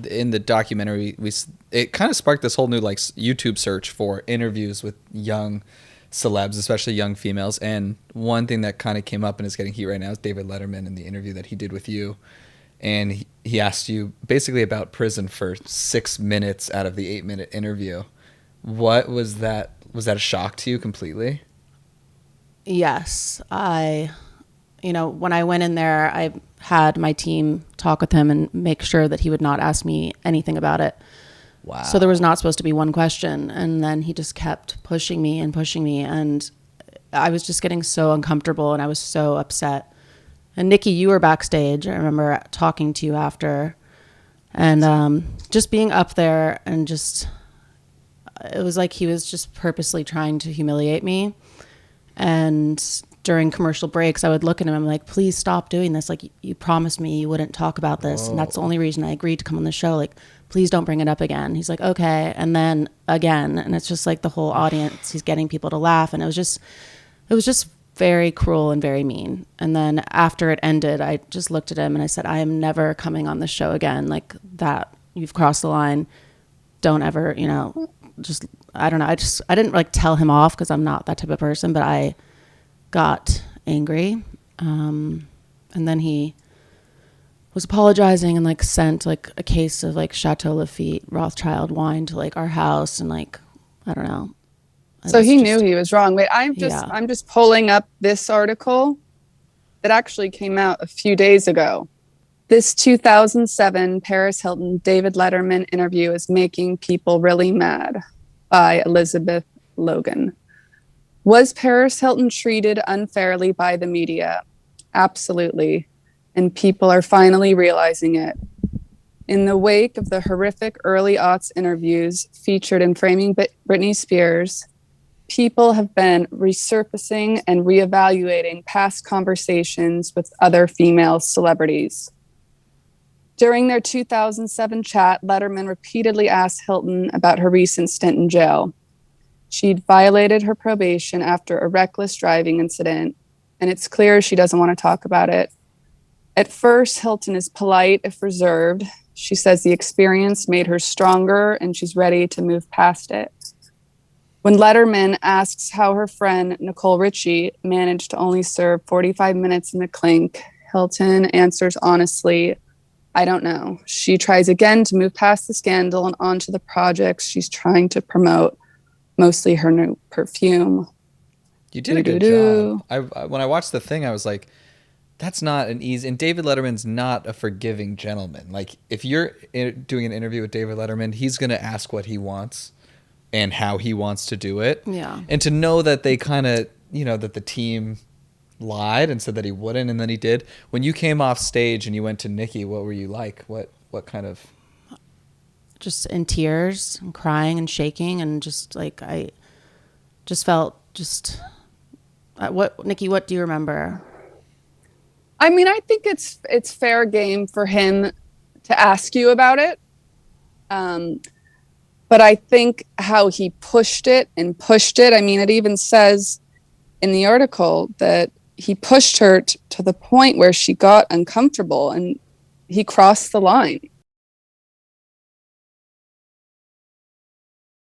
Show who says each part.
Speaker 1: in the documentary, it kind of sparked this whole new like YouTube search for interviews with young celebs, especially young females. And one thing that kind of came up and is getting heat right now is David Letterman in the interview that he did with you. And he asked you basically about prison for 6 minutes out of the 8-minute interview. What was that? Was that a shock to you completely?
Speaker 2: Yes. When I went in there, I had my team talk with him and make sure that he would not ask me anything about it.
Speaker 1: Wow.
Speaker 2: So there was not supposed to be one question. And then he just kept pushing me. And I was just getting so uncomfortable and I was so upset. And Nicky, you were backstage. I remember talking to you after. And just being up there and just, it was like he was just purposely trying to humiliate me. And during commercial breaks, I would look at him. I'm like, please stop doing this. Like, you promised me you wouldn't talk about this. And that's the only reason I agreed to come on the show. Like, please don't bring it up again. He's like, okay. And then again. And it's just like the whole audience, he's getting people to laugh. And it was just very cruel and very mean. And then after it ended, I just looked at him and I said, I am never coming on this show again. Like that, you've crossed the line. Don't ever, just, I don't know. I didn't like tell him off because I'm not that type of person, but I got angry. And then he was apologizing and like sent like a case of like Chateau Lafite Rothschild wine to like our house. And like, I don't know.
Speaker 3: So he knew he was wrong. Wait, I'm just pulling up this article that actually came out a few days ago. This 2007 Paris Hilton David Letterman interview is making people really mad by Elizabeth Logan. Was Paris Hilton treated unfairly by the media? Absolutely. And people are finally realizing it. In the wake of the horrific early aughts interviews featured in Framing Britney Spears, people have been resurfacing and reevaluating past conversations with other female celebrities. During their 2007 chat, Letterman repeatedly asked Hilton about her recent stint in jail. She'd violated her probation after a reckless driving incident, and it's clear she doesn't want to talk about it. At first, Hilton is polite if reserved. She says the experience made her stronger and she's ready to move past it. When Letterman asks how her friend Nicole Richie managed to only serve 45 minutes in the clink, Hilton answers honestly, I don't know. She tries again to move past the scandal and onto the projects she's trying to promote, mostly her new perfume.
Speaker 1: You did a good job. When I watched the thing, I was like, that's not an easy... And David Letterman's not a forgiving gentleman. Like, if you're doing an interview with David Letterman, he's going to ask what he wants and how he wants to do it.
Speaker 2: Yeah.
Speaker 1: And to know that they kind of, that the team lied and said that he wouldn't and then he did. When you came off stage and you went to Nicky, what were you like? What kind of...
Speaker 2: Just in tears and crying and shaking and just like, I just felt just... Nicky, what do you remember?
Speaker 3: I mean, I think it's fair game for him to ask you about it. But I think how he pushed it, I mean, it even says in the article that he pushed her to the point where she got uncomfortable and he crossed the line.